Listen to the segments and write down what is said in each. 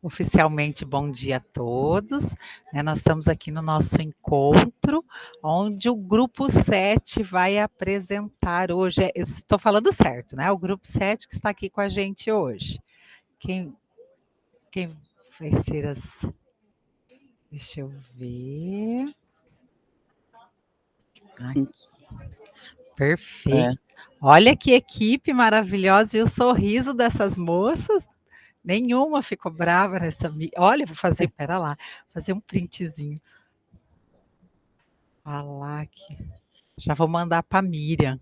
Oficialmente, bom dia a todos. Nós estamos aqui no nosso encontro, onde o Grupo 7 vai apresentar hoje. Estou falando certo, né? O Grupo 7 que está aqui com a gente hoje. Quem vai ser as. Deixa eu ver. Aqui. Perfeito. Olha que equipe maravilhosa e o sorriso dessas moças. Nenhuma ficou brava nessa. Olha, vou fazer, pera lá, fazer um printzinho. Falar aqui. Já vou mandar para Miriam.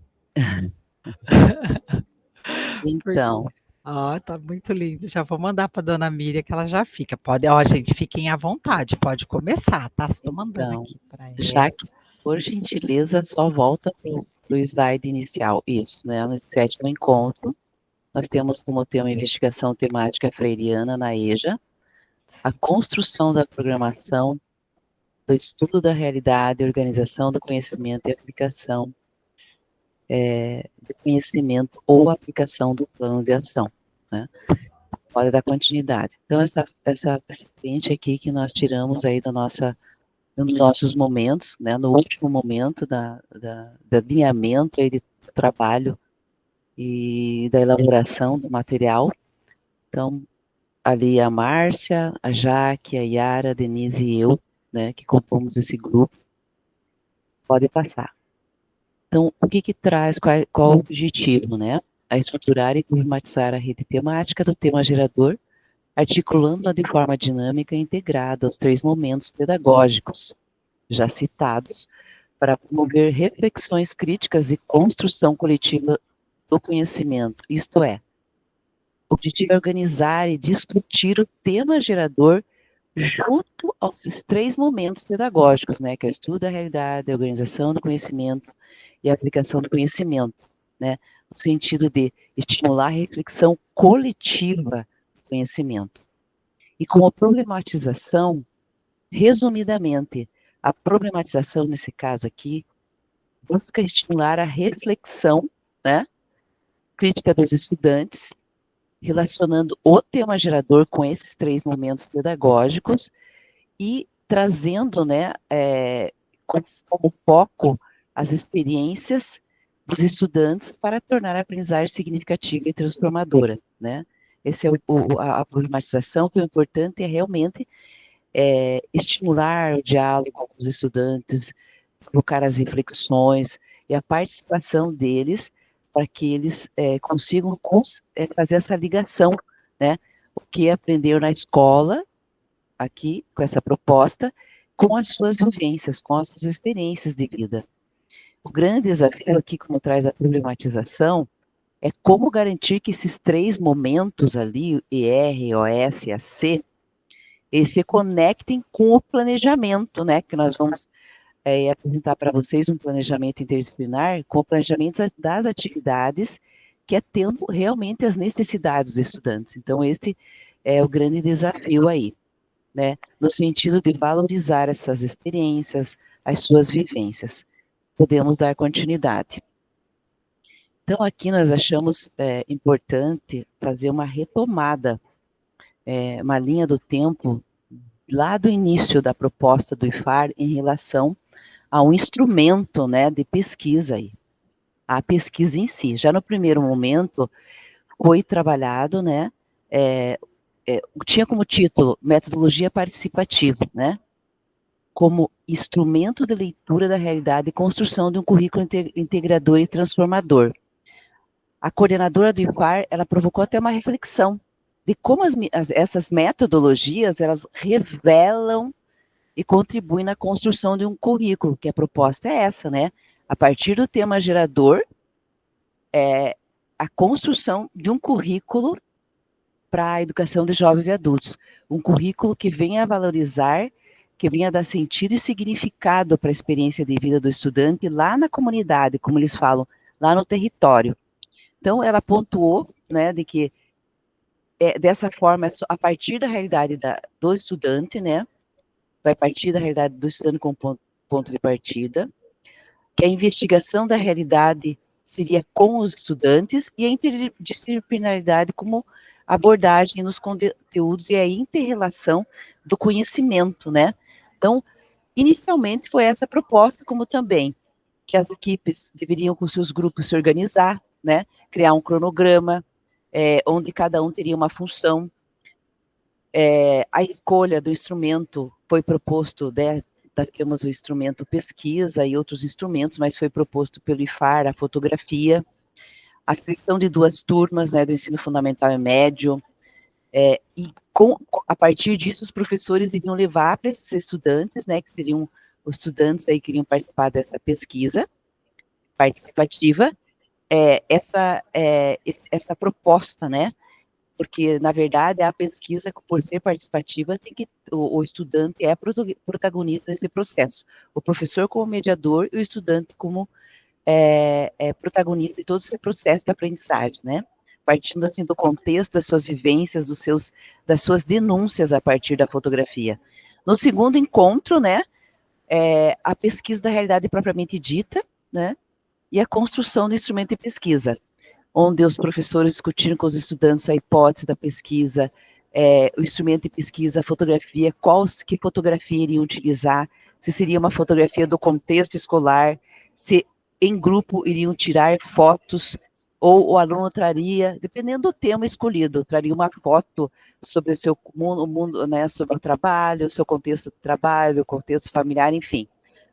Então. Ó, tá muito lindo. Já vou mandar para dona Miriam que ela já fica. Pode, gente, fiquem à vontade, pode começar, tá? Estou mandando aqui para ela. Já que, por gentileza, só volta para o slide inicial. Isso, né? Nesse 7º encontro, nós temos como tema investigação temática freiriana na EJA, a construção da programação, do estudo da realidade, organização do conhecimento e aplicação do conhecimento ou aplicação do plano de ação, né? Pode dar continuidade. Então, essa frente aqui que nós tiramos aí nos nossos momentos, né, no último momento do alinhamento aí de trabalho e da elaboração do material. Então, ali a Márcia, a Jaque, a Yara, a Denise e eu, né, que compomos esse grupo. Pode passar. Então, o que traz, qual o objetivo, né? A estruturar e problematizar a rede temática do tema gerador, articulando-a de forma dinâmica e integrada aos 3 momentos pedagógicos já citados, para promover reflexões críticas e construção coletiva do conhecimento, isto é, o objetivo é organizar e discutir o tema gerador junto aos 3 momentos pedagógicos, né, que é o estudo da realidade, a organização do conhecimento e a aplicação do conhecimento, né, no sentido de estimular a reflexão coletiva do conhecimento. E com a problematização, resumidamente, a problematização, nesse caso aqui, busca estimular a reflexão, né, crítica dos estudantes, relacionando o tema gerador com esses 3 momentos pedagógicos e trazendo, né, como foco as experiências dos estudantes para tornar a aprendizagem significativa e transformadora, né. Essa é a problematização, que o importante é realmente estimular o diálogo com os estudantes, provocar as reflexões e a participação deles para que eles consigam fazer essa ligação, né? O que aprenderam na escola, aqui, com essa proposta, com as suas vivências, com as suas experiências de vida. O grande desafio aqui, como traz a problematização, é como garantir que esses 3 momentos ali, ER, OS e AC, eles se conectem com o planejamento, né, que nós vamos apresentar para vocês um planejamento interdisciplinar com o planejamento das atividades, que é tendo realmente as necessidades dos estudantes. Então, este é o grande desafio aí, né, no sentido de valorizar essas experiências, as suas vivências. Podemos dar continuidade. Então, aqui nós achamos importante fazer uma retomada, uma linha do tempo, lá do início da proposta do IFAR em relação a um instrumento, né, de pesquisa aí, a pesquisa em si. Já no primeiro momento foi trabalhado, né, tinha como título metodologia participativa, né, como instrumento de leitura da realidade e construção de um currículo integrador e transformador. A coordenadora do IFAR, ela provocou até uma reflexão de como essas metodologias, elas revelam e contribuem na construção de um currículo, que a proposta é essa, né? A partir do tema gerador, a construção de um currículo para a educação de jovens e adultos. Um currículo que venha a valorizar, que venha a dar sentido e significado para a experiência de vida do estudante lá na comunidade, como eles falam, lá no território. Então, ela pontuou, né, de que dessa forma, a partir da realidade do estudante, né, vai partir da realidade do estudante como ponto de partida, que a investigação da realidade seria com os estudantes e a interdisciplinaridade como abordagem nos conteúdos e a inter-relação do conhecimento, né? Então, inicialmente foi essa proposta, como também que as equipes deveriam com seus grupos se organizar, né? Criar um cronograma, onde cada um teria uma função. A escolha do instrumento foi proposto, né? Temos o instrumento pesquisa e outros instrumentos, mas foi proposto pelo IFAR a fotografia, a seleção de 2 turmas, né, do ensino fundamental e médio, e a partir disso os professores iriam levar para esses estudantes, né, que seriam os estudantes aí que iriam participar dessa pesquisa participativa, essa proposta, né, porque, na verdade, a pesquisa, por ser participativa, o estudante é protagonista desse processo. O professor como mediador e o estudante como protagonista de todo esse processo de aprendizagem, né? Partindo, assim, do contexto, das suas vivências, das suas denúncias a partir da fotografia. No segundo encontro, né, a pesquisa da realidade propriamente dita, né, e a construção do instrumento de pesquisa, onde os professores discutiram com os estudantes a hipótese da pesquisa, o instrumento de pesquisa, a fotografia, que fotografia iriam utilizar, se seria uma fotografia do contexto escolar, se em grupo iriam tirar fotos, ou o aluno traria, dependendo do tema escolhido, traria uma foto sobre o seu mundo, né, sobre o trabalho, o seu contexto de trabalho, o contexto familiar, enfim.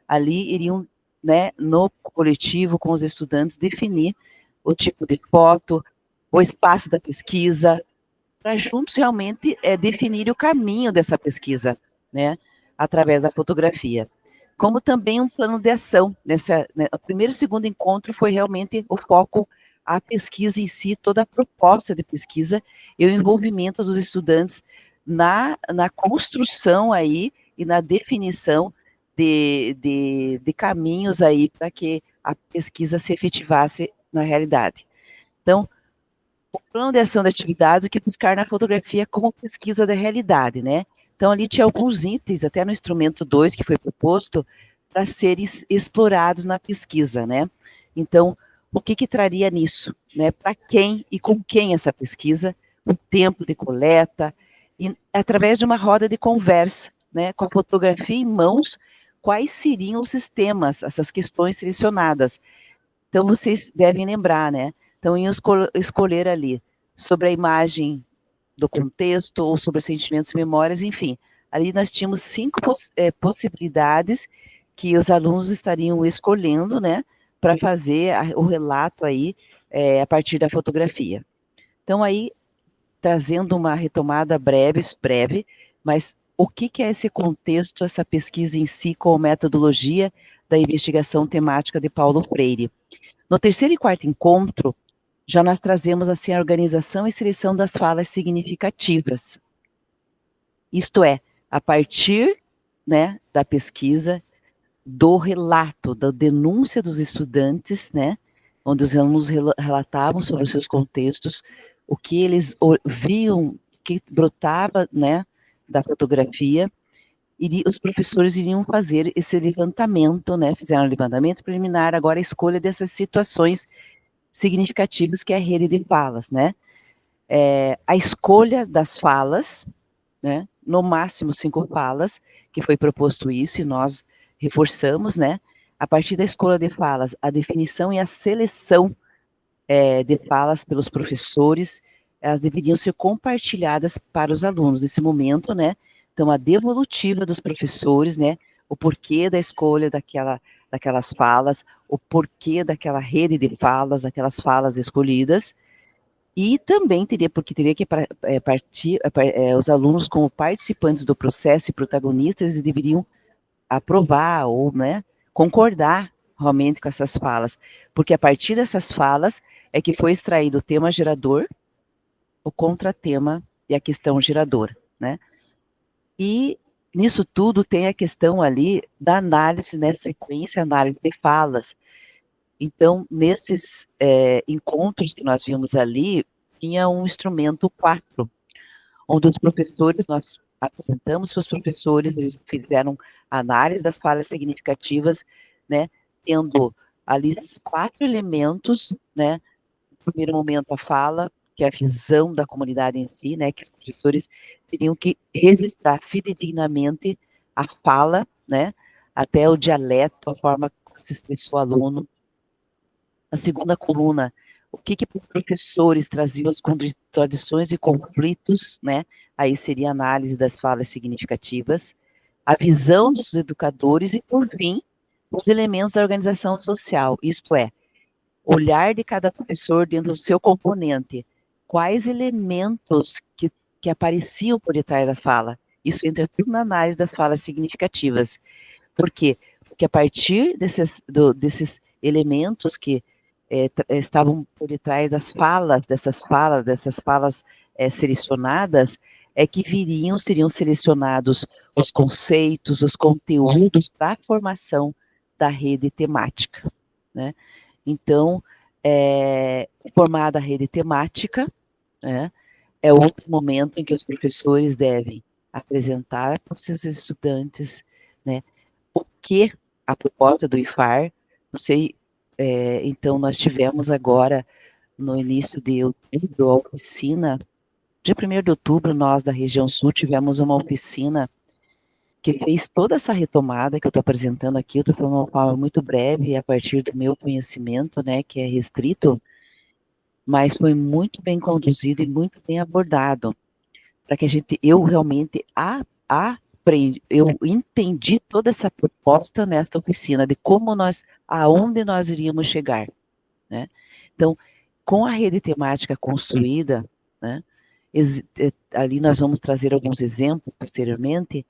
Ali iriam, né, no coletivo, com os estudantes, definir o tipo de foto, o espaço da pesquisa, para juntos realmente definir o caminho dessa pesquisa, né, através da fotografia. Como também um plano de ação. O primeiro e segundo encontro foi realmente o foco à pesquisa em si, toda a proposta de pesquisa e o envolvimento dos estudantes na construção aí e na definição de caminhos aí para que a pesquisa se efetivasse na realidade. Então, o plano de ação de atividades, o que buscar na fotografia como pesquisa da realidade, né? Então, ali tinha alguns itens, até no instrumento 2 que foi proposto, para serem explorados na pesquisa, né? Então, o que traria nisso, né? Para quem e com quem essa pesquisa, o tempo de coleta, e através de uma roda de conversa, né? Com a fotografia em mãos, quais seriam os sistemas, essas questões selecionadas. Então, vocês devem lembrar, né? Então, iam escolher ali sobre a imagem do contexto, ou sobre os sentimentos e memórias, enfim. Ali nós tínhamos 5 possibilidades que os alunos estariam escolhendo, né? Para fazer o relato aí, a partir da fotografia. Então, aí, trazendo uma retomada breve, mas o que é esse contexto, essa pesquisa em si, com a metodologia da investigação temática de Paulo Freire? No terceiro e quarto encontro, já nós trazemos assim a organização e seleção das falas significativas. Isto é, a partir, né, da pesquisa, do relato, da denúncia dos estudantes, né, onde os alunos relatavam sobre os seus contextos, o que eles viam, que brotava, né, da fotografia, e os professores iriam fazer esse levantamento, né, fizeram um levantamento preliminar, agora a escolha dessas situações significativas, que é a rede de falas, né? A escolha das falas, né? No máximo 5 falas, que foi proposto isso, e nós reforçamos, né? A partir da escolha de falas, a definição e a seleção de falas pelos professores, elas deveriam ser compartilhadas para os alunos nesse momento, né? Então, a devolutiva dos professores, né? O porquê da escolha daquelas falas, o porquê daquela rede de falas, daquelas falas escolhidas, e também teria que partir, os alunos como participantes do processo e protagonistas, eles deveriam aprovar ou, né, concordar realmente com essas falas, porque a partir dessas falas é que foi extraído o tema gerador, o contratema e a questão geradora, né? E nisso tudo tem a questão ali da análise, né, sequência, análise de falas. Então, nesses encontros que nós vimos ali, tinha um instrumento 4, onde os professores, nós apresentamos para os professores, eles fizeram análise das falas significativas, né, tendo ali 4 elementos, né, no primeiro momento a fala, que é a visão da comunidade em si, né, que os professores teriam que registrar fidedignamente a fala, né, até o dialeto, a forma como se expressou o aluno. A segunda coluna, o que os professores traziam as contradições e conflitos, né, aí seria a análise das falas significativas, a visão dos educadores e, por fim, os elementos da organização social, isto é, olhar de cada professor dentro do seu componente, quais elementos que apareciam por detrás da fala. Isso entra tudo na análise das falas significativas. Por quê? Porque a partir desses elementos que estavam por detrás dessas falas selecionadas, é que seriam selecionados os conceitos, os conteúdos para a formação da rede temática, né? Então, formada a rede temática, né, é outro momento em que os professores devem apresentar para os seus estudantes, né, o que, a proposta do IFAR, não sei, então nós tivemos agora, no início de outubro, a oficina, dia 1º de outubro, nós da região sul tivemos uma oficina que fez toda essa retomada que eu estou apresentando aqui, eu estou falando de uma forma muito breve, a partir do meu conhecimento, né, que é restrito, mas foi muito bem conduzido e muito bem abordado, para que eu realmente aprendi, eu entendi toda essa proposta nesta oficina, de como aonde nós iríamos chegar, né? Então, com a rede temática construída, né, ali nós vamos trazer alguns exemplos posteriormente,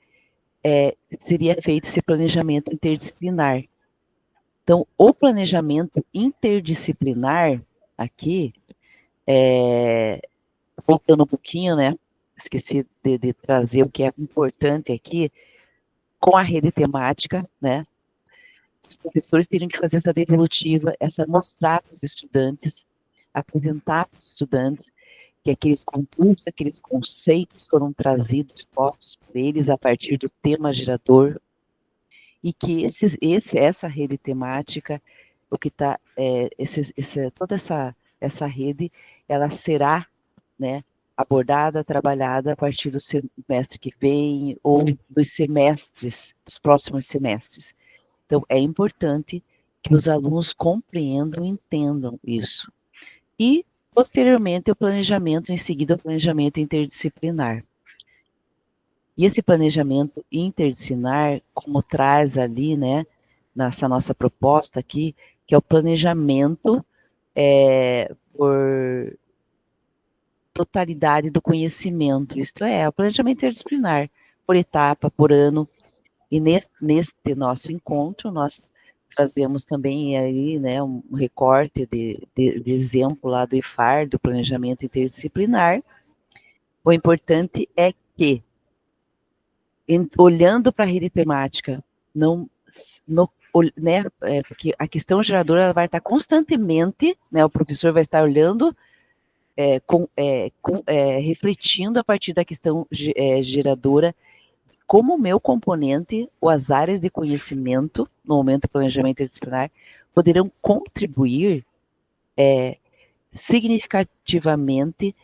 seria feito esse planejamento interdisciplinar. Então, o planejamento interdisciplinar aqui, voltando um pouquinho, né, esqueci de trazer o que é importante aqui, com a rede temática, né, os professores teriam que fazer essa devolutiva, mostrar para os estudantes, apresentar para os estudantes que aqueles conteúdos, aqueles conceitos foram trazidos, postos por eles a partir do tema gerador, e que essa rede temática, o que está, toda essa rede, ela será, né, abordada, trabalhada a partir do semestre que vem, ou dos próximos semestres. Então, é importante que os alunos compreendam e entendam isso. E, posteriormente, o planejamento, em seguida, o planejamento interdisciplinar. E esse planejamento interdisciplinar, como traz ali, né, nessa nossa proposta aqui, que é o planejamento por totalidade do conhecimento, isto é, o planejamento interdisciplinar, por etapa, por ano. E neste nosso encontro, nós trazemos também aí, né, um recorte de exemplo lá do IFAR, do planejamento interdisciplinar. O importante é que, olhando para a rede temática, né, porque a questão geradora ela vai estar constantemente, né, o professor vai estar olhando, refletindo a partir da questão geradora, como o meu componente, ou as áreas de conhecimento, no momento do planejamento interdisciplinar, poderão contribuir significativamente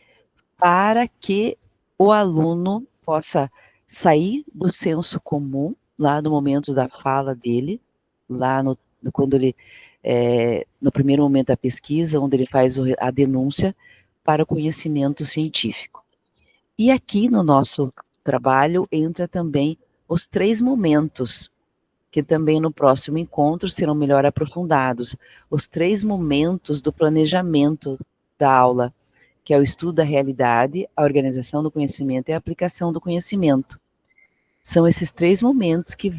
para que o aluno possa sair do senso comum, lá no momento da fala dele, lá quando ele, no primeiro momento da pesquisa, onde ele faz a denúncia, para o conhecimento científico. E aqui no nosso trabalho entra também os 3 momentos, que também no próximo encontro serão melhor aprofundados. Os 3 momentos do planejamento da aula, que é o estudo da realidade, a organização do conhecimento e a aplicação do conhecimento. São esses 3 momentos que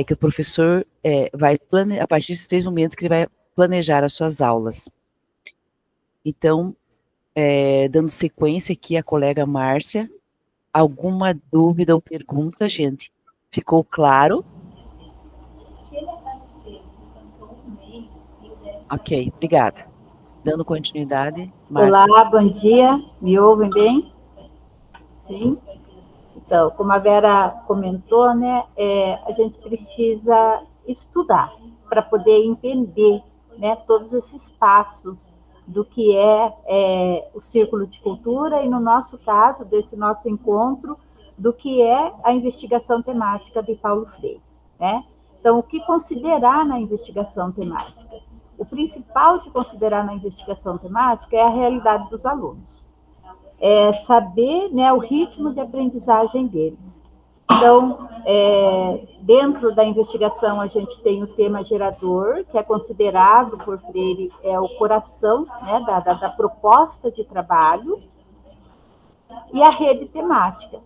que o professor vai planejar, a partir desses 3 momentos que ele vai planejar as suas aulas. Então, dando sequência aqui a colega Márcia, alguma dúvida ou pergunta, gente? Ficou claro? Ok, obrigada. Dando continuidade, Márcia. Olá, bom dia. Me ouvem bem? Sim? Então, como a Vera comentou, né, a gente precisa estudar para poder entender, né, todos esses passos do que o Círculo de Cultura e, no nosso caso, desse nosso encontro, do que é a investigação temática de Paulo Freire, né? Então, o que considerar na investigação temática? O principal de considerar na investigação temática é a realidade dos alunos. É saber, né, o ritmo de aprendizagem deles. Então, dentro da investigação, a gente tem o tema gerador, que é considerado por Freire o coração, né, da proposta de trabalho, e a rede temática,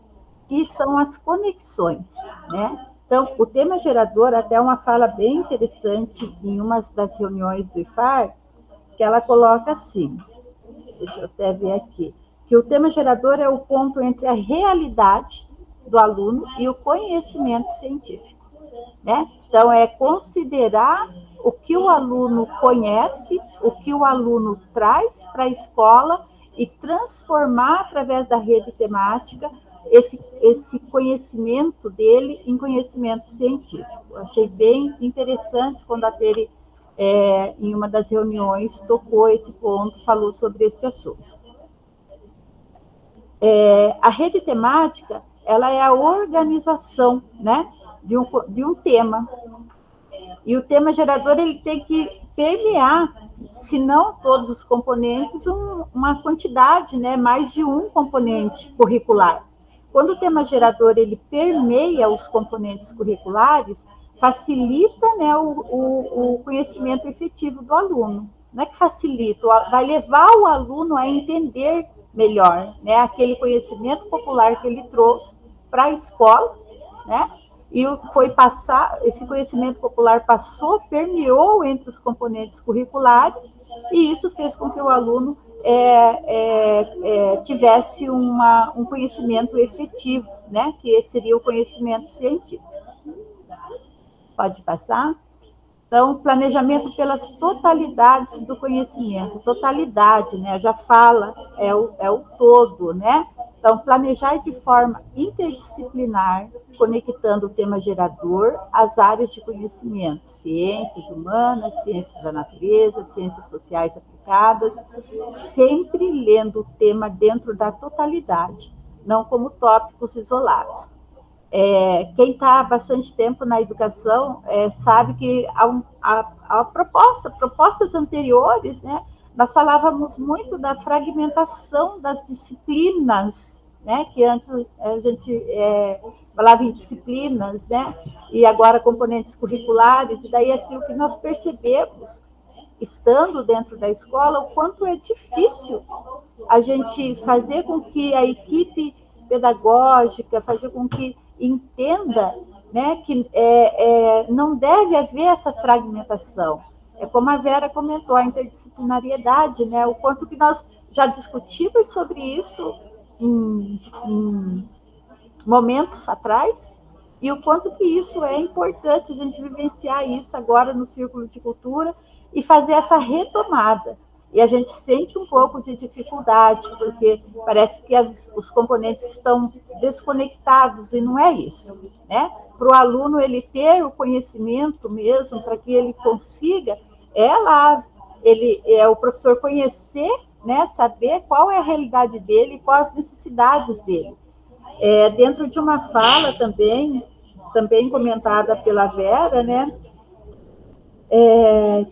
que são as conexões, né? Então, o tema gerador, até uma fala bem interessante em uma das reuniões do IFAR, que ela coloca assim, deixa eu até ver aqui, que o tema gerador é o ponto entre a realidade do aluno e o conhecimento científico, né? Então, é considerar o que o aluno conhece, o que o aluno traz para a escola e transformar, através da rede temática, esse conhecimento dele em conhecimento científico. Eu achei bem interessante quando a Tere, em uma das reuniões, tocou esse ponto, falou sobre esse assunto. A rede temática, ela é a organização, né, de um tema. E o tema gerador, ele tem que permear, se não todos os componentes, uma quantidade, né, mais de um componente curricular. Quando o tema gerador ele permeia os componentes curriculares, facilita, né, o conhecimento efetivo do aluno. Não é que facilita, vai levar o aluno a entender melhor, né, aquele conhecimento popular que ele trouxe para a escola, né, e foi passar, esse conhecimento popular passou, permeou entre os componentes curriculares, e isso fez com que o aluno tivesse um conhecimento efetivo, né, que seria o conhecimento científico. Pode passar? Então, planejamento pelas totalidades do conhecimento. Totalidade, né, já fala, é o todo, né? Então, planejar de forma interdisciplinar, conectando o tema gerador às áreas de conhecimento, ciências humanas, ciências da natureza, ciências sociais aplicadas, sempre lendo o tema dentro da totalidade, não como tópicos isolados. Quem está há bastante tempo na educação sabe que a propostas anteriores, né, nós falávamos muito da fragmentação das disciplinas, né, que antes a gente falava em disciplinas, né, e agora componentes curriculares, e daí assim o que nós percebemos, estando dentro da escola, o quanto é difícil a gente fazer com que a equipe pedagógica, fazer com que entenda, né, que não deve haver essa fragmentação. É como a Vera comentou, a interdisciplinariedade, né, o quanto que nós já discutimos sobre isso em momentos atrás, e o quanto que isso é importante, a gente vivenciar isso agora no Círculo de Cultura e fazer essa retomada. E a gente sente um pouco de dificuldade, porque parece que os componentes estão desconectados, e não é isso, né? Para o aluno ele ter o conhecimento mesmo, para que ele consiga, o professor conhecer, né, saber qual é a realidade dele e quais as necessidades dele. Dentro de uma fala também comentada pela Vera, né,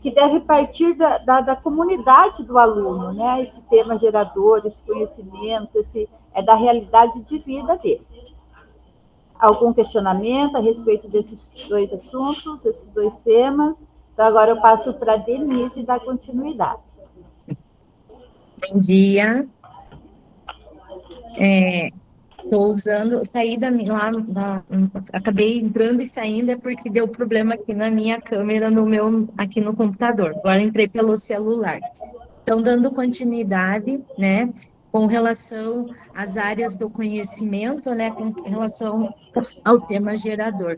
que deve partir da comunidade do aluno, né, esse tema gerador, esse conhecimento, da realidade de vida dele. Algum questionamento a respeito desses dois assuntos, esses dois temas? Então, agora eu passo para a Denise dar continuidade. Bom dia. Estou usando, acabei entrando e saindo porque deu problema aqui na minha câmera, aqui no computador. Agora entrei pelo celular. Então, dando continuidade, né, com relação às áreas do conhecimento, né, com relação ao tema gerador.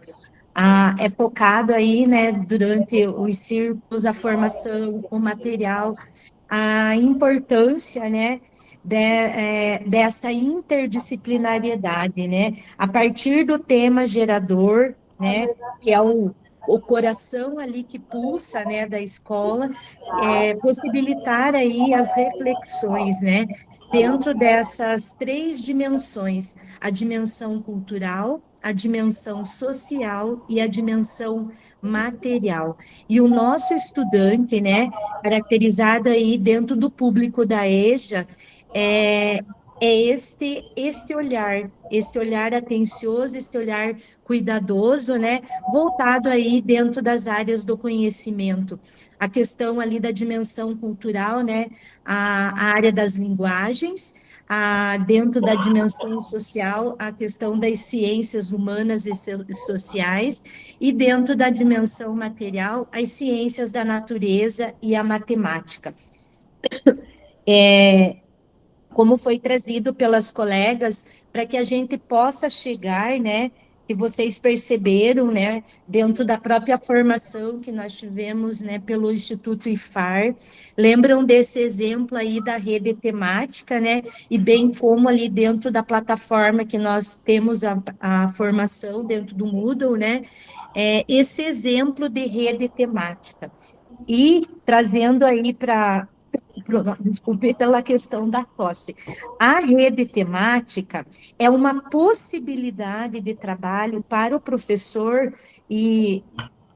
É focado aí, né, durante os círculos, a formação, o material, a importância, né, dessa interdisciplinariedade, né, a partir do tema gerador, né, que é o coração ali que pulsa, né, da escola, possibilitar aí as reflexões, né, dentro dessas três dimensões, a dimensão cultural, a dimensão social e a dimensão material. E o nosso estudante, né, caracterizado aí dentro do público da EJA, é, é este olhar atencioso, este olhar cuidadoso, né, voltado aí dentro das áreas do conhecimento. A questão ali da dimensão cultural, né, a área das linguagens, dentro da dimensão social, a questão das ciências humanas e sociais, e dentro da dimensão material, as ciências da natureza e a matemática. Como foi trazido pelas colegas, para que a gente possa chegar, né, que vocês perceberam, né, dentro da própria formação que nós tivemos, né, pelo Instituto IFAR, lembram desse exemplo aí da rede temática, né, e bem como ali dentro da plataforma que nós temos a formação dentro do Moodle, né, esse exemplo de rede temática. E trazendo aí desculpe pela questão da tosse. A rede temática é uma possibilidade de trabalho para o professor e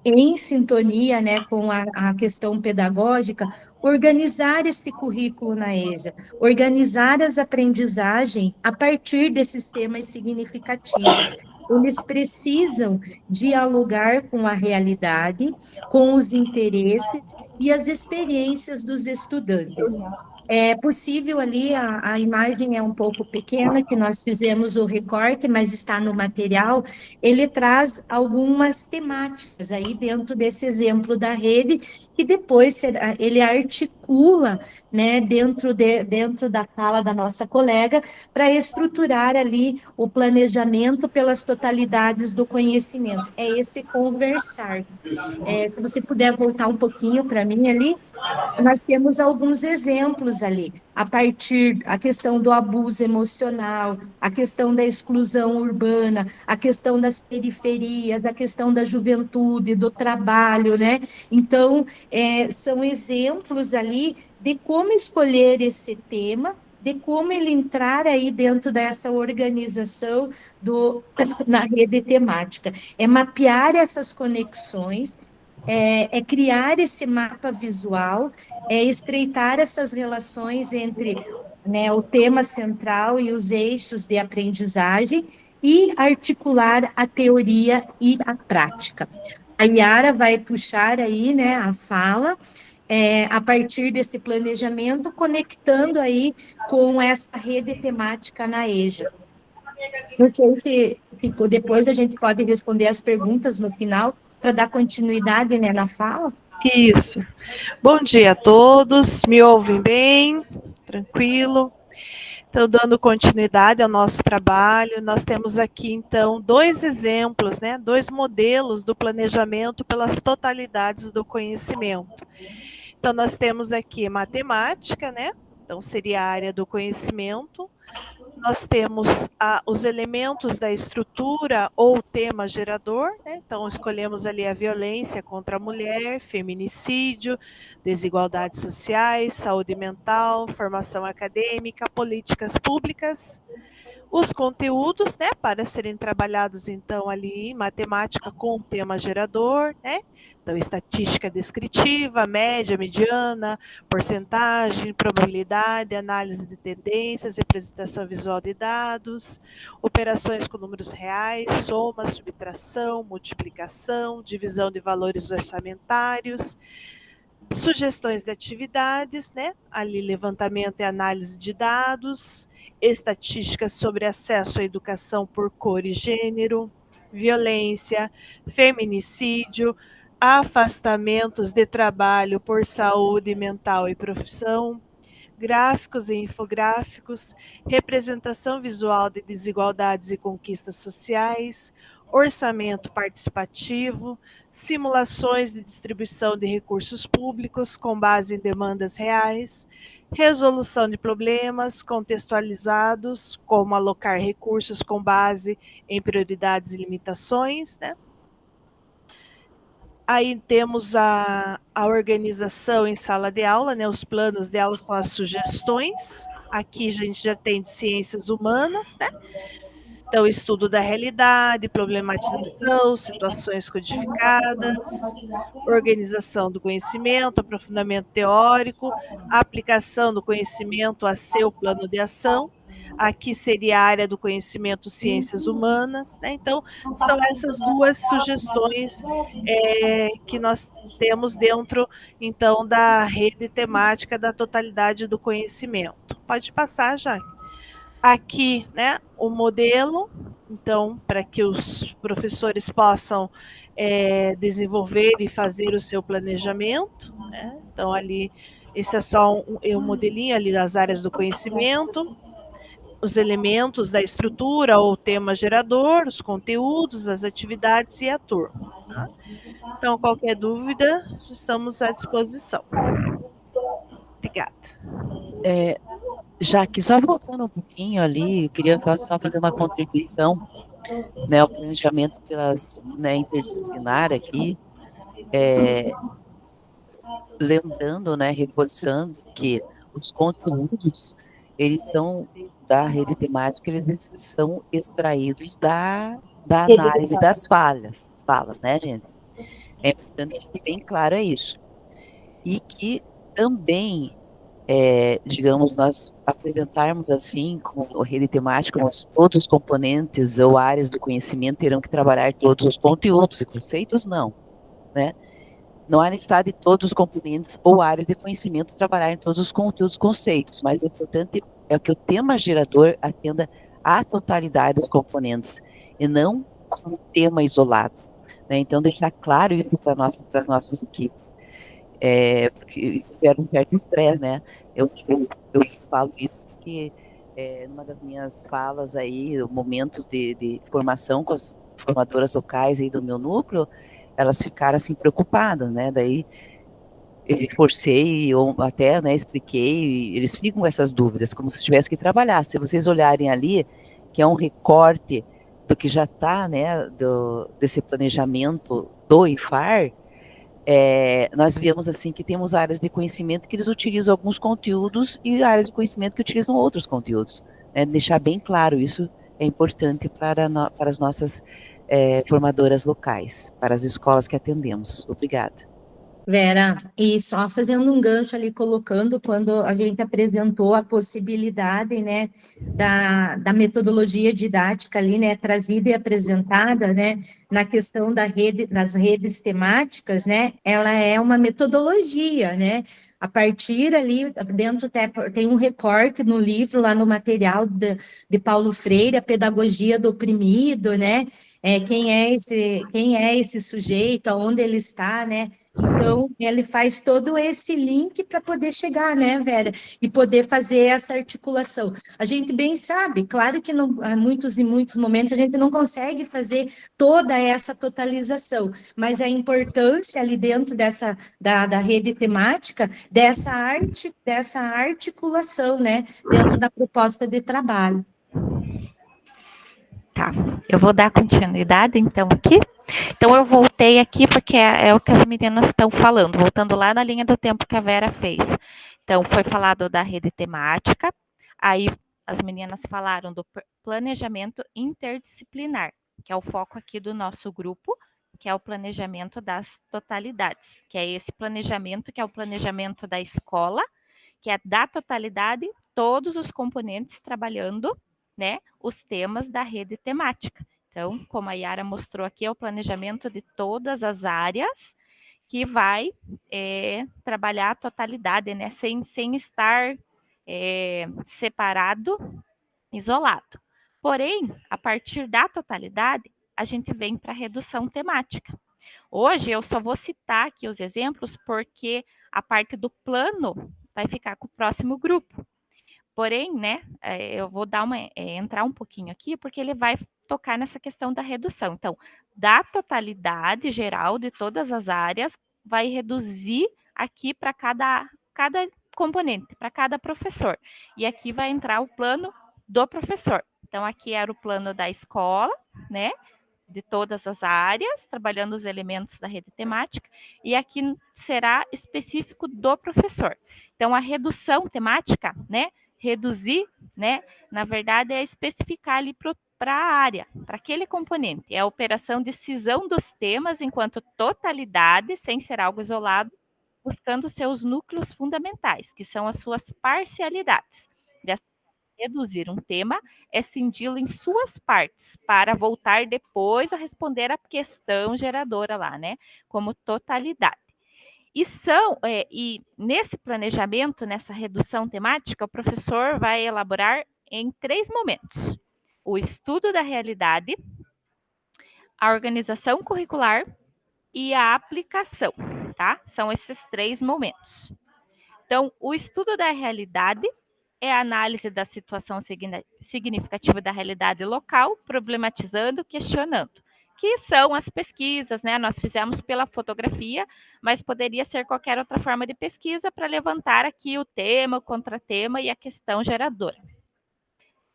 em sintonia, né, com a questão pedagógica, organizar esse currículo na EJA, organizar as aprendizagens a partir desses temas significativos. Eles precisam dialogar com a realidade, com os interesses e as experiências dos estudantes. É possível ali, a imagem é um pouco pequena, que nós fizemos o recorte, mas está no material, ele traz algumas temáticas aí dentro desse exemplo da rede, que depois ele articula, né, dentro da fala da nossa colega, para estruturar ali o planejamento pelas totalidades do conhecimento. É esse conversar. Se você puder voltar um pouquinho para mim ali, nós temos alguns exemplos ali, a partir a questão do abuso emocional, a questão da exclusão urbana, a questão das periferias, a questão da juventude, do trabalho, né? Então, são exemplos ali de como escolher esse tema, de como ele entrar aí dentro dessa organização na rede temática. É mapear essas conexões, criar esse mapa visual, estreitar essas relações entre, né, o tema central e os eixos de aprendizagem e articular a teoria e a prática. A Yara vai puxar aí, né, a fala, a partir desse planejamento, conectando aí com essa rede temática na EJA. Não sei se depois a gente pode responder as perguntas no final, para dar continuidade, né, na fala. Isso. Bom dia a todos, me ouvem bem? Tranquilo? Então, dando continuidade ao nosso trabalho, nós temos aqui, então, dois exemplos, né, dois modelos do planejamento pelas totalidades do conhecimento. Então, nós temos aqui matemática, né, então seria a área do conhecimento. Nós temos os elementos da estrutura ou tema gerador, né? Então escolhemos ali a violência contra a mulher, feminicídio, desigualdades sociais, saúde mental, formação acadêmica, políticas públicas. Os conteúdos, né, para serem trabalhados, então, ali em matemática com o tema gerador, né? Então, estatística descritiva, média, mediana, porcentagem, probabilidade, análise de tendências, representação visual de dados, operações com números reais, soma, subtração, multiplicação, divisão de valores orçamentários, sugestões de atividades, né? Ali levantamento e análise de dados, estatísticas sobre acesso à educação por cor e gênero, violência, feminicídio, afastamentos de trabalho por saúde mental e profissão, gráficos e infográficos, representação visual de desigualdades e conquistas sociais, orçamento participativo, simulações de distribuição de recursos públicos com base em demandas reais, resolução de problemas contextualizados, como alocar recursos com base em prioridades e limitações, né? Aí temos a organização em sala de aula, né? Os planos de aula são as sugestões. Aqui a gente já tem de ciências humanas, né? Então, estudo da realidade, problematização, situações codificadas, organização do conhecimento, aprofundamento teórico, aplicação do conhecimento a seu plano de ação. Aqui seria a área do conhecimento ciências humanas, né? Então, são essas duas sugestões que nós temos dentro, então, da rede temática da totalidade do conhecimento. Pode passar, Jaque. Aqui, né, o modelo, então, para que os professores possam desenvolver e fazer o seu planejamento, né? Então, ali, esse é só um modelinho ali das áreas do conhecimento, os elementos da estrutura ou tema gerador, os conteúdos, as atividades e a turma. Tá? Então, qualquer dúvida, estamos à disposição. Obrigada. Jaque, só voltando um pouquinho ali, eu queria só fazer uma contribuição, né, ao planejamento né, interdisciplinar aqui, lembrando, né, reforçando que os conteúdos, eles são da rede temática, eles são extraídos da análise das falas, né, gente? É importante que fique bem claro isso. E que também digamos, nós apresentarmos assim, como rede temática, todos os componentes ou áreas do conhecimento terão que trabalhar todos os conteúdos e conceitos, não, né? Não há necessidade de todos os componentes ou áreas de conhecimento trabalharem todos os conteúdos e conceitos, mas o importante é que o tema gerador atenda à totalidade dos componentes, e não como tema isolado, né? Então, deixar claro isso para as nossas equipes. Porque gera um certo estresse, né? Eu falo isso porque numa das minhas falas aí, momentos de formação com as formadoras locais aí do meu núcleo, elas ficaram assim preocupadas, né? Daí eu reforcei, ou até, né, expliquei, eles ficam com essas dúvidas, como se tivesse que trabalhar. Se vocês olharem ali, que é um recorte do que já está, né, desse planejamento do IFAR, nós vemos assim que temos áreas de conhecimento que eles utilizam alguns conteúdos e áreas de conhecimento que utilizam outros conteúdos. Né? Deixar bem claro isso é importante para as nossas formadoras locais, para as escolas que atendemos. Obrigada. Vera, e só fazendo um gancho ali, colocando, quando a gente apresentou a possibilidade, né, da metodologia didática ali, né, trazida e apresentada, né, na questão das redes temáticas, né, ela é uma metodologia, né, a partir ali, dentro tem um recorte no livro, lá no material de Paulo Freire, a pedagogia do oprimido, né, quem é esse sujeito, aonde ele está, né, então, ele faz todo esse link para poder chegar, né, Vera? E poder fazer essa articulação. A gente bem sabe, claro que não, há muitos e muitos momentos a gente não consegue fazer toda essa totalização, mas a importância ali dentro da rede temática, dessa articulação, né, dentro da proposta de trabalho. Tá, eu vou dar continuidade, então, aqui. Então, eu voltei aqui porque é o que as meninas estão falando, voltando lá na linha do tempo que a Vera fez. Então, foi falado da rede temática, aí as meninas falaram do planejamento interdisciplinar, que é o foco aqui do nosso grupo, que é o planejamento das totalidades, que é esse planejamento, que é o planejamento da escola, que é da totalidade, todos os componentes trabalhando, né, os temas da rede temática. Então, como a Yara mostrou aqui, é o planejamento de todas as áreas que vai trabalhar a totalidade, né, sem estar separado, isolado. Porém, a partir da totalidade, a gente vem para a redução temática. Hoje, eu só vou citar aqui os exemplos porque a parte do plano vai ficar com o próximo grupo. Porém, né, eu vou dar entrar um pouquinho aqui, porque ele vai tocar nessa questão da redução. Então, da totalidade geral de todas as áreas, vai reduzir aqui para cada componente, para cada professor. E aqui vai entrar o plano do professor. Então, aqui era o plano da escola, né? de todas as áreas, trabalhando os elementos da rede temática, e aqui será específico do professor. Então, a redução temática, né, reduzir, né, na verdade, é especificar ali para a área, para aquele componente. É a operação de cisão dos temas enquanto totalidade, sem ser algo isolado, buscando seus núcleos fundamentais, que são as suas parcialidades. Reduzir um tema é cindi-lo em suas partes, para voltar depois a responder a questão geradora lá, né? Como totalidade. E nesse planejamento, nessa redução temática, o professor vai elaborar em 3 momentos: o estudo da realidade, a organização curricular e a aplicação, tá? São esses 3 momentos. Então, o estudo da realidade é a análise da situação significativa da realidade local, problematizando, questionando, que são as pesquisas, né? Nós fizemos pela fotografia, mas poderia ser qualquer outra forma de pesquisa para levantar aqui o tema, o contratema e a questão geradora.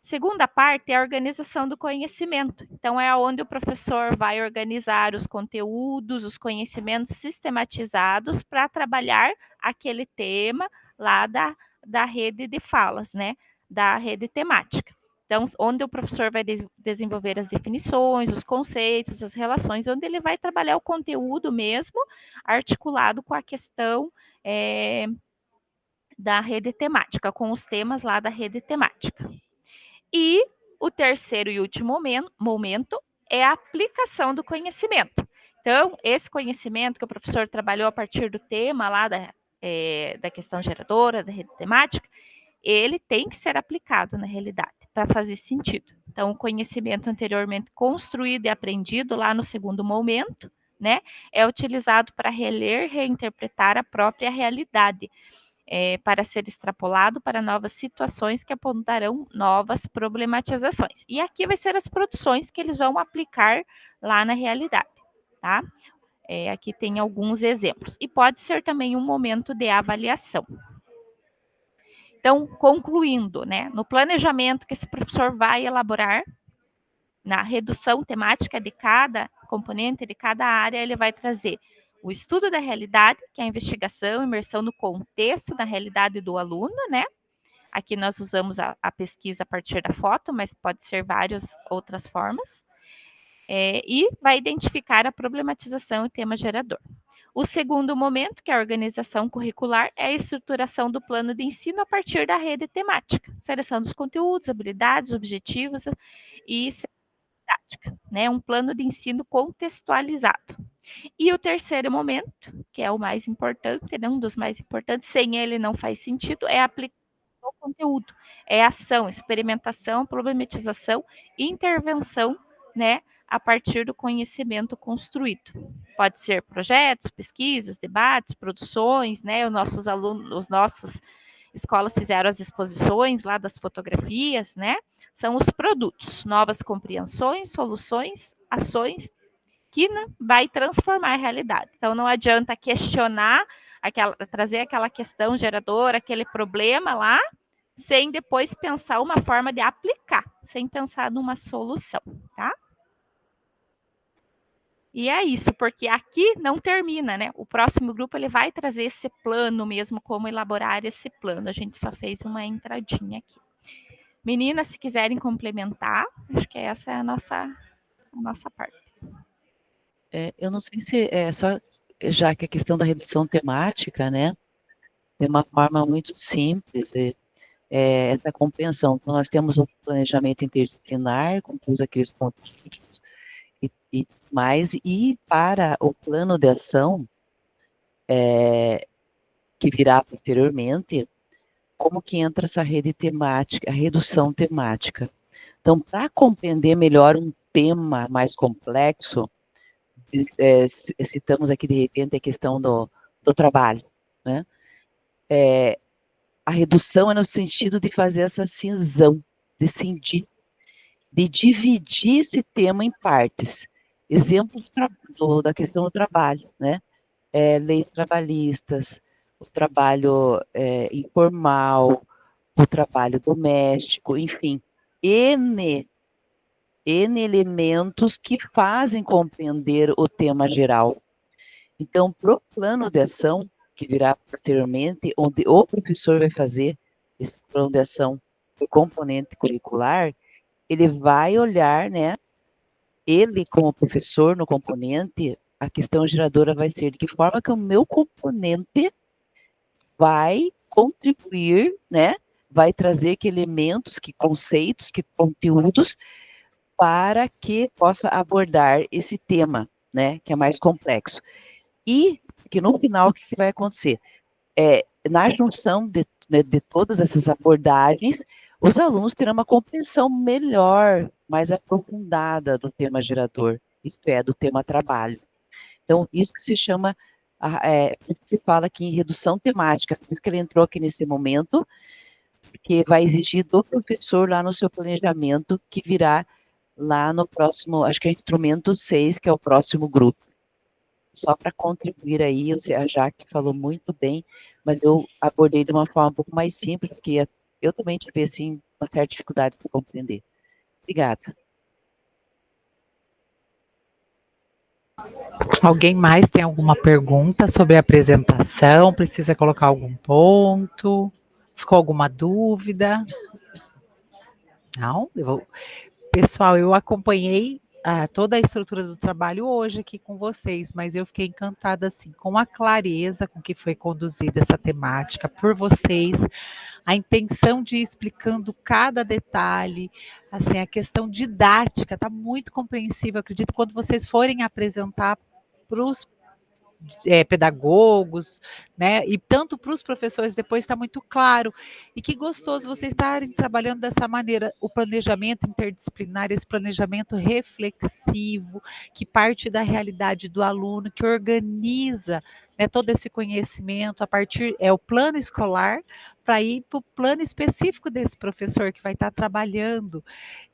Segunda parte é a organização do conhecimento. Então, é onde o professor vai organizar os conteúdos, os conhecimentos sistematizados para trabalhar aquele tema lá da rede de falas, né? Da rede temática. Então, onde o professor vai desenvolver as definições, os conceitos, as relações, onde ele vai trabalhar o conteúdo mesmo, articulado com a questão da rede temática, com os temas lá da rede temática. E o terceiro e último momento é a aplicação do conhecimento. Então, esse conhecimento que o professor trabalhou a partir do tema lá da questão geradora, da rede temática, ele tem que ser aplicado na realidade, para fazer sentido. Então, o conhecimento anteriormente construído e aprendido lá no segundo momento, né, é utilizado para reler, reinterpretar a própria realidade, para ser extrapolado para novas situações que apontarão novas problematizações. E aqui vai ser as produções que eles vão aplicar lá na realidade, tá? Aqui tem alguns exemplos. E pode ser também um momento de avaliação. Então, concluindo, né, no planejamento que esse professor vai elaborar, na redução temática de cada componente, de cada área, ele vai trazer o estudo da realidade, que é a investigação, imersão no contexto da realidade do aluno, né? Aqui nós usamos a pesquisa a partir da foto, mas pode ser várias outras formas. E vai identificar a problematização e tema gerador. O segundo momento, que é a organização curricular, é a estruturação do plano de ensino a partir da rede temática, seleção dos conteúdos, habilidades, objetivos e prática, né? Um plano de ensino contextualizado. E o terceiro momento, que é o mais importante, né? Um dos mais importantes, sem ele não faz sentido, é a aplicação do conteúdo. É ação, experimentação, problematização e intervenção, né? A partir do conhecimento construído. Pode ser projetos, pesquisas, debates, produções, né? Os nossos alunos, os nossos escolas fizeram as exposições lá das fotografias, né? São os produtos, novas compreensões, soluções, ações que vai transformar a realidade. Então, não adianta questionar, trazer aquela questão geradora, aquele problema lá, sem depois pensar uma forma de aplicar, sem pensar numa solução, tá? E é isso, porque aqui não termina, né? O próximo grupo ele vai trazer esse plano mesmo, como elaborar esse plano. A gente só fez uma entradinha aqui. Meninas, se quiserem complementar, acho que essa é a nossa parte. Eu não sei se é só, já que a questão da redução temática, né, é uma forma muito simples, essa compreensão. Então, nós temos um planejamento interdisciplinar, com todos aqueles conteúdos e mais, e para o plano de ação, que virá posteriormente, como que entra essa rede temática, a redução temática. Então, para compreender melhor um tema mais complexo, citamos aqui, de repente, a questão do trabalho, né? A redução é no sentido de fazer essa cisão, de cindir, de dividir esse tema em partes. Exemplo da questão do trabalho, né? Leis trabalhistas, o trabalho informal, o trabalho doméstico, enfim, N N elementos que fazem compreender o tema geral. Então, para o plano de ação, que virá posteriormente, onde o professor vai fazer esse plano de ação do componente curricular, ele vai olhar, né? Ele, como professor no componente, a questão geradora vai ser de que forma que o meu componente vai contribuir, né? Vai trazer que elementos, que conceitos, que conteúdos para que possa abordar esse tema, né? Que é mais complexo. E que no final, o que vai acontecer? Na junção de todas essas abordagens, os alunos terão uma compreensão melhor, mais aprofundada do tema gerador, isto é, do tema trabalho. Então, isso que se chama, se fala aqui em redução temática, por isso que ele entrou aqui nesse momento, porque vai exigir do professor lá no seu planejamento, que virá lá no próximo, acho que é instrumento 6, que é o próximo grupo. Só para contribuir aí, a Jaque falou muito bem, mas eu abordei de uma forma um pouco mais simples, porque eu também tive, assim, uma certa dificuldade para compreender. Obrigada. Alguém mais tem alguma pergunta sobre a apresentação? Precisa colocar algum ponto? Ficou alguma dúvida? Não? Pessoal, eu acompanhei toda a estrutura do trabalho hoje aqui com vocês, mas eu fiquei encantada assim com a clareza com que foi conduzida essa temática por vocês, a intenção de ir explicando cada detalhe, assim, a questão didática está muito compreensível. Acredito que quando vocês forem apresentar para os pedagogos, né? E tanto para os professores depois está muito claro. E que gostoso vocês estarem trabalhando dessa maneira, o planejamento interdisciplinar, esse planejamento reflexivo, que parte da realidade do aluno, que organiza, né, todo esse conhecimento a partir, o plano escolar, para ir para o plano específico desse professor que vai estar trabalhando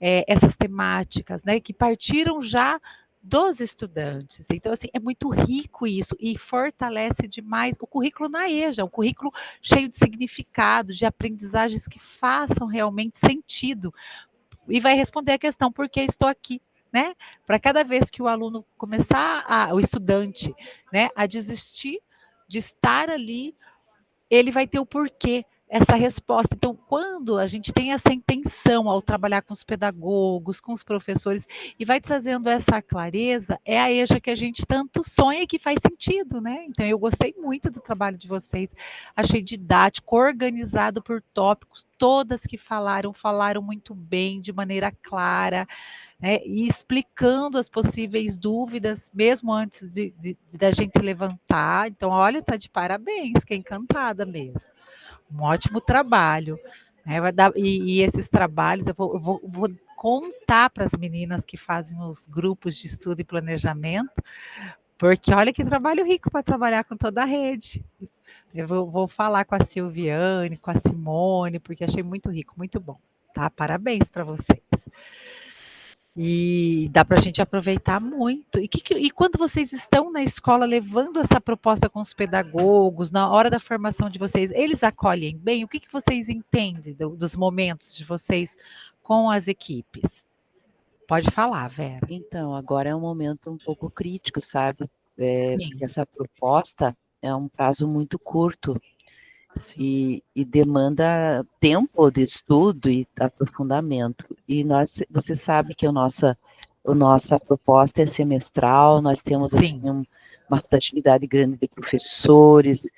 essas temáticas, né? Que partiram já dos estudantes. Então, assim, é muito rico isso e fortalece demais o currículo na EJA, um currículo cheio de significado, de aprendizagens que façam realmente sentido. E vai responder a questão, por que estou aqui? Né? Para cada vez que o aluno começar, o estudante, né, a desistir de estar ali, ele vai ter o porquê, essa resposta. Então, quando a gente tem essa intenção ao trabalhar com os pedagogos, com os professores, e vai trazendo essa clareza, é a EJA que a gente tanto sonha e que faz sentido, né? Então, eu gostei muito do trabalho de vocês, achei didático, organizado por tópicos, todas que falaram muito bem, de maneira clara, né? E explicando as possíveis dúvidas, mesmo antes da gente levantar. Então, olha, tá de parabéns, fiquei encantada mesmo. Um ótimo trabalho. Né? E esses trabalhos, eu vou contar para as meninas que fazem os grupos de estudo e planejamento, porque olha que trabalho rico para trabalhar com toda a rede. Eu vou falar com a Silviane, com a Simone, porque achei muito rico, muito bom. Tá? Parabéns para vocês. E dá para a gente aproveitar muito. E quando vocês estão na escola levando essa proposta com os pedagogos, na hora da formação de vocês, eles acolhem bem? O que vocês entendem dos momentos de vocês com as equipes? Pode falar, Vera. Então, agora é um momento um pouco crítico, sabe? Porque essa proposta é um prazo muito curto e demanda tempo de estudo e aprofundamento. E você sabe que a nossa proposta é semestral, nós temos assim, uma rotatividade grande de professores,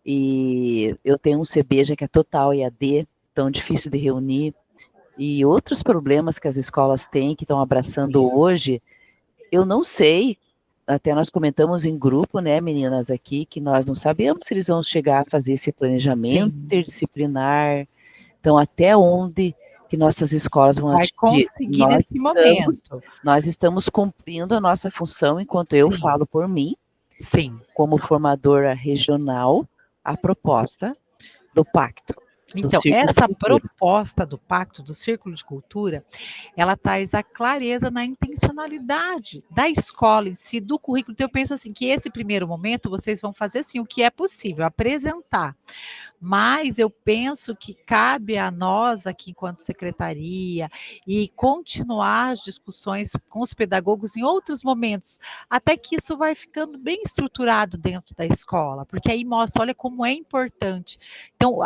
e eu tenho um CBJA que é total EAD, tão difícil de reunir, e outros problemas que as escolas têm, que estão abraçando hoje, eu não sei. Até nós comentamos em grupo, né, meninas, aqui, que nós não sabemos se eles vão chegar a fazer esse planejamento interdisciplinar. Então, até onde que nossas escolas vão vai conseguir nesse momento. Nós estamos cumprindo a nossa função, enquanto eu falo por mim, como formadora regional, a proposta do pacto. Então, essa proposta do Pacto do Círculo de Cultura, ela traz a clareza na intencionalidade da escola em si, do currículo. Então, eu penso assim, que esse primeiro momento vocês vão fazer assim, o que é possível, apresentar. Mas eu penso que cabe a nós aqui, enquanto secretaria, e continuar as discussões com os pedagogos em outros momentos, até que isso vai ficando bem estruturado dentro da escola, porque aí mostra, olha como é importante. Então,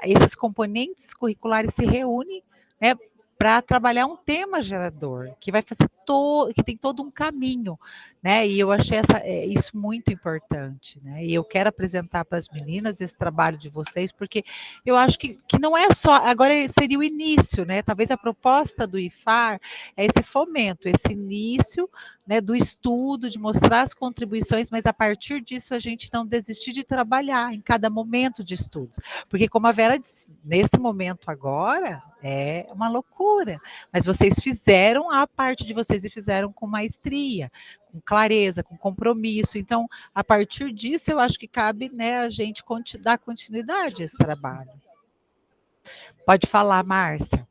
esses componentes curriculares se reúnem, né, para trabalhar um tema gerador, que vai fazer que tem todo um caminho, né? E eu achei isso muito importante, né? E eu quero apresentar para as meninas esse trabalho de vocês, porque eu acho que não é só, agora seria o início, né? Talvez a proposta do IFAR é esse fomento, esse início, né, do estudo, de mostrar as contribuições, mas a partir disso a gente não desistir de trabalhar em cada momento de estudos. Porque como a Vera disse, nesse momento agora, é uma loucura, mas vocês fizeram a parte de vocês e fizeram com maestria, com clareza, com compromisso. Então, a partir disso, eu acho que cabe, né, a gente dar continuidade a esse trabalho. Pode falar, Márcia.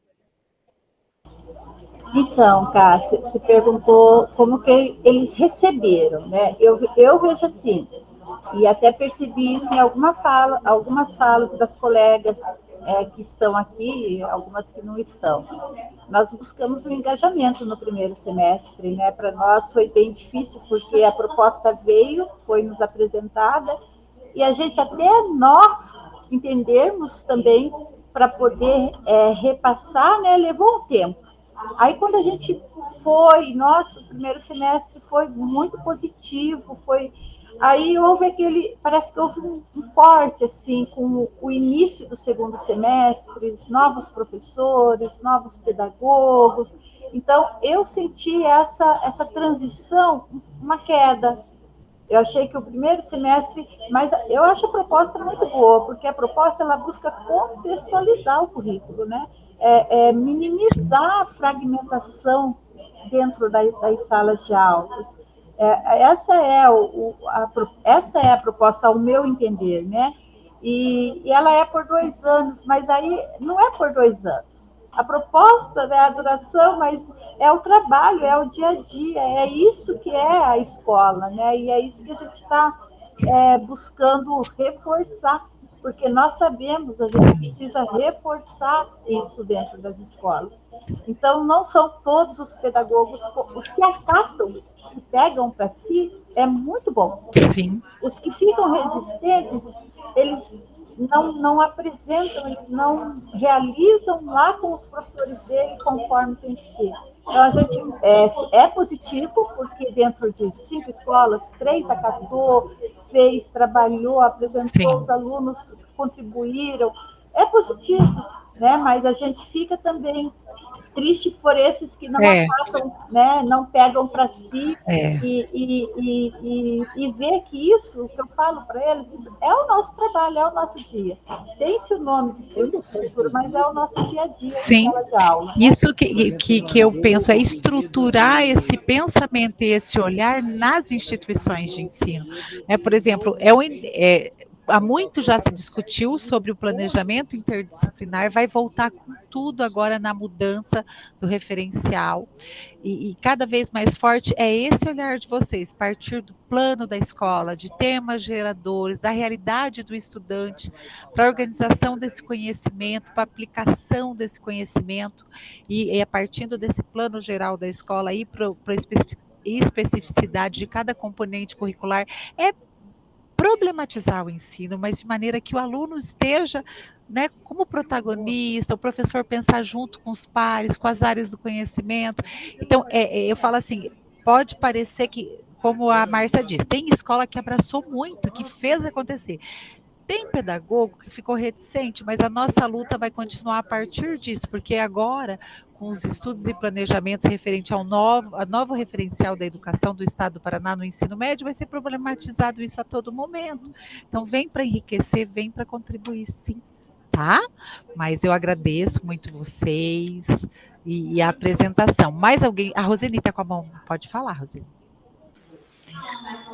Então, Cássia, você perguntou como que eles receberam, né? Eu vejo assim, e até percebi isso em algumas falas das colegas que estão aqui, algumas que não estão. Nós buscamos um engajamento no primeiro semestre, né? Para nós foi bem difícil, porque a proposta veio, foi nos apresentada, e a gente, até nós entendermos também, para poder repassar, né? Levou um tempo. Aí, quando a gente foi, nossa, o primeiro semestre foi muito positivo, aí parece que houve um corte, assim, com o início do segundo semestre, novos professores, novos pedagogos. Então, eu senti essa transição, uma queda. Eu achei que o primeiro semestre, mas eu acho a proposta muito boa, porque a proposta ela busca contextualizar o currículo, né? Minimizar a fragmentação dentro das salas de aulas. Essa é a proposta, ao meu entender, né? E ela é por 2 anos, mas aí não é por 2 anos. A proposta, né, a duração, mas é o trabalho, é o dia a dia, é isso que é a escola, né? E é isso que a gente está buscando reforçar, porque nós sabemos, a gente precisa reforçar isso dentro das escolas. Então, não são todos os pedagogos, os que acatam, que pegam para si, é muito bom. Sim. Os que ficam resistentes, eles não apresentam, eles não realizam lá com os professores dele conforme tem que ser. Então, a gente é positivo, porque dentro de 5 escolas, 3 acatou, fez, trabalhou, apresentou, os alunos contribuíram. É positivo, né? Mas a gente fica também triste por esses que não acatam, né? Não pegam para si e ver que isso, que eu falo para eles, isso é o nosso trabalho, é o nosso dia. Tem-se o nome de círculo, mas é o nosso dia a dia na sala de aula. Isso que eu penso é estruturar esse pensamento e esse olhar nas instituições de ensino. Por exemplo, há muito já se discutiu sobre o planejamento interdisciplinar, vai voltar com tudo agora na mudança do referencial, e cada vez mais forte é esse olhar de vocês, partir do plano da escola, de temas geradores, da realidade do estudante, para a organização desse conhecimento, para a aplicação desse conhecimento, e a partir desse plano geral da escola, aí para a especificidade de cada componente curricular, problematizar o ensino, mas de maneira que o aluno esteja, né, como protagonista, o professor pensar junto com os pares, com as áreas do conhecimento. Então, eu falo assim, pode parecer que, como a Márcia disse, tem escola que abraçou muito, que fez acontecer. Tem pedagogo que ficou reticente, mas a nossa luta vai continuar a partir disso, porque agora, com os estudos e planejamentos referentes ao novo referencial da educação do Estado do Paraná no ensino médio, vai ser problematizado isso a todo momento. Então, vem para enriquecer, vem para contribuir, sim, tá? Mas eu agradeço muito vocês e a apresentação. Mais alguém? A Roseli está com a mão, pode falar, Roseli.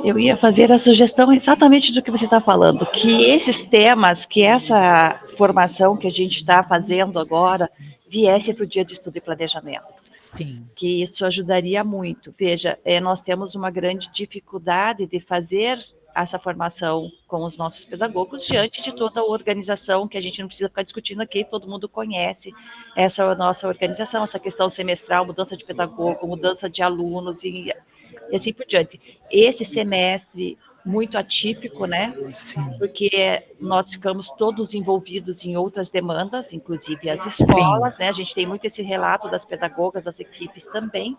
Eu ia fazer a sugestão exatamente do que você está falando, que esses temas, que essa formação que a gente está fazendo agora, viesse para o dia de estudo e planejamento. Sim. Que isso ajudaria muito. Veja, nós temos uma grande dificuldade de fazer essa formação com os nossos pedagogos diante de toda a organização, que a gente não precisa ficar discutindo aqui, todo mundo conhece essa nossa organização, essa questão semestral, mudança de pedagogo, mudança de alunos e assim por diante. Esse semestre muito atípico, né? Sim. Porque nós ficamos todos envolvidos em outras demandas, inclusive as escolas, né? A gente tem muito esse relato das pedagogas, das equipes também.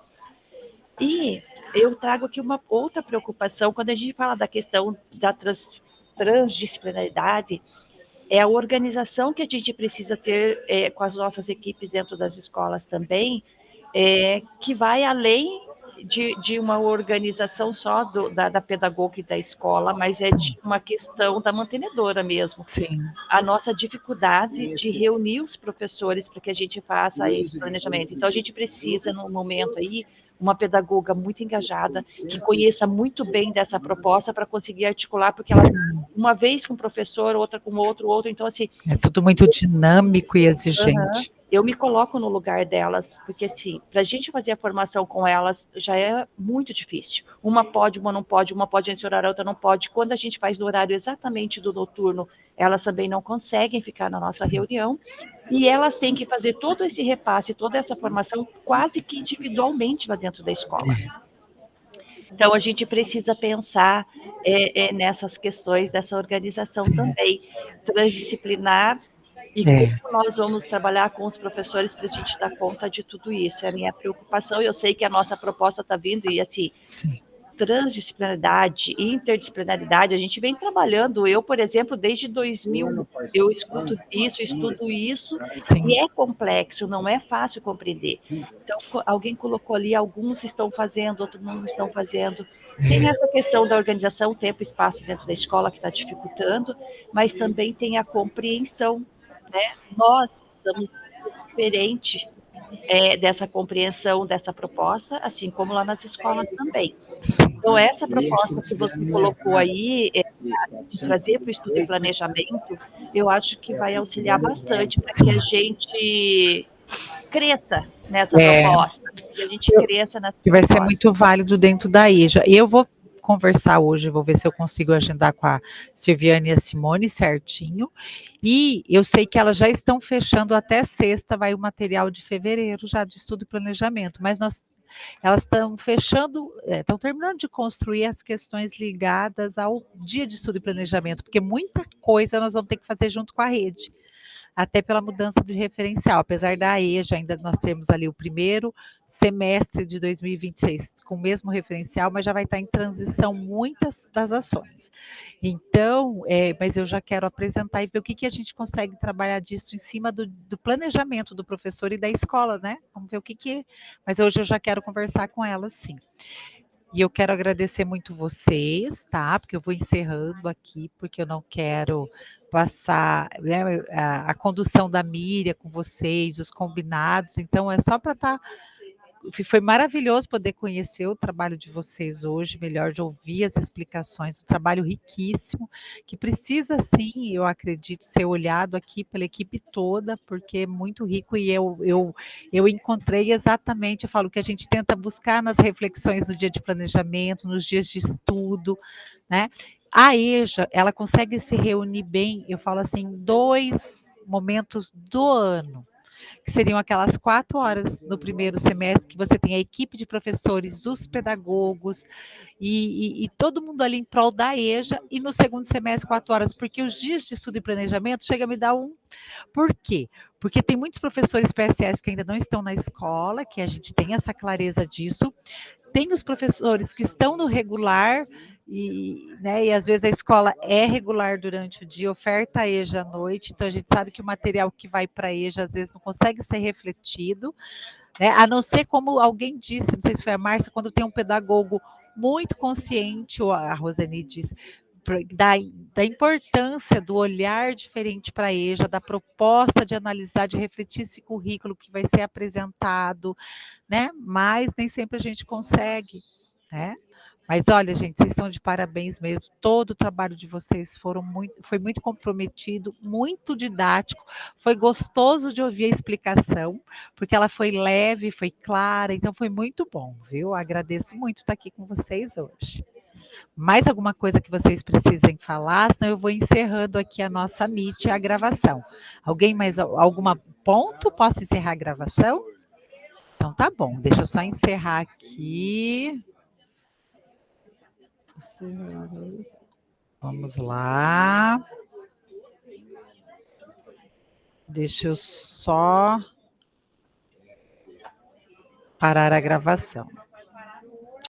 E eu trago aqui uma outra preocupação, quando a gente fala da questão da transdisciplinaridade, é a organização que a gente precisa ter com as nossas equipes dentro das escolas também, que vai além de uma organização só da pedagoga e da escola, mas é de uma questão da mantenedora mesmo. Sim. A nossa dificuldade de reunir os professores para que a gente faça esse planejamento. Então, a gente precisa, no momento aí, uma pedagoga muito engajada, que conheça muito bem dessa proposta para conseguir articular, porque ela, uma vez com um professor, outra com outro, então assim... É tudo muito dinâmico e exigente. Eu me coloco no lugar delas, porque assim, para a gente fazer a formação com elas já é muito difícil. Uma pode, uma não pode, uma pode nesse horário, a outra não pode. Quando a gente faz no horário exatamente do noturno, elas também não conseguem ficar na nossa reunião, e elas têm que fazer todo esse repasse, toda essa formação quase que individualmente lá dentro da escola. Então, a gente precisa pensar nessas questões dessa organização também, transdisciplinar, e como nós vamos trabalhar com os professores para a gente dar conta de tudo isso. É a minha preocupação, eu sei que a nossa proposta está vindo, e assim, transdisciplinaridade, interdisciplinaridade, a gente vem trabalhando. Eu, por exemplo, desde 2000, eu escuto isso, estudo isso, e é complexo, não é fácil compreender. Então, alguém colocou ali, alguns estão fazendo, outros não estão fazendo. Tem essa questão da organização, tempo e espaço dentro da escola que está dificultando, mas também tem a compreensão, né? Nós estamos diferente dessa compreensão, dessa proposta, assim como lá nas escolas também. Então, essa proposta que você colocou aí, trazer para o estudo e planejamento, eu acho que vai auxiliar bastante para que a gente cresça nessa proposta, que a gente cresça nessa proposta. Que vai ser muito válido dentro da EJA. Eu vou conversar hoje, vou ver se eu consigo agendar com a Silviane e a Simone certinho, e eu sei que elas já estão fechando até sexta, vai o material de fevereiro já de estudo e planejamento, mas elas estão fechando, estão terminando de construir as questões ligadas ao dia de estudo e planejamento, porque muita coisa nós vamos ter que fazer junto com a rede, até pela mudança de referencial, apesar da EJA, ainda nós temos ali o primeiro semestre de 2026 com o mesmo referencial, mas já vai estar em transição muitas das ações. Então, mas eu já quero apresentar e ver o que a gente consegue trabalhar disso em cima do planejamento do professor e da escola, né? Vamos ver o que mas hoje eu já quero conversar com elas, sim. E eu quero agradecer muito vocês, tá? Porque eu vou encerrando aqui, porque eu não quero passar, né, a condução da Miriam com vocês, os combinados. Então, é só para estar... Foi maravilhoso poder conhecer o trabalho de vocês hoje, melhor de ouvir as explicações, um trabalho riquíssimo, que precisa sim, eu acredito, ser olhado aqui pela equipe toda, porque é muito rico, e eu encontrei exatamente, eu falo que a gente tenta buscar nas reflexões no dia de planejamento, nos dias de estudo, né? A EJA, ela consegue se reunir bem, eu falo assim, 2 momentos do ano, que seriam aquelas 4 horas no primeiro semestre, que você tem a equipe de professores, os pedagogos e todo mundo ali em prol da EJA, e no segundo semestre 4 horas, porque os dias de estudo e planejamento chega a me dar um... Por quê? Porque tem muitos professores PSS que ainda não estão na escola, que a gente tem essa clareza disso, tem os professores que estão no regular, né, e às vezes a escola é regular durante o dia, oferta a EJA à noite, então a gente sabe que o material que vai para a EJA às vezes não consegue ser refletido, né, a não ser como alguém disse, não sei se foi a Márcia, quando tem um pedagogo muito consciente, ou a Rosane disse, da importância do olhar diferente para a EJA, da proposta de analisar, de refletir esse currículo que vai ser apresentado, né? Mas nem sempre a gente consegue, né? Mas olha, gente, vocês estão de parabéns mesmo. Todo o trabalho de vocês foi muito comprometido, muito didático. Foi gostoso de ouvir a explicação, porque ela foi leve, foi clara, então foi muito bom, viu? Agradeço muito estar aqui com vocês hoje. Mais alguma coisa que vocês precisem falar, senão eu vou encerrando aqui a nossa Meet, a gravação. Alguém mais, algum ponto? Posso encerrar a gravação? Então tá bom, deixa eu só encerrar aqui. Vamos lá. Deixa eu só parar a gravação.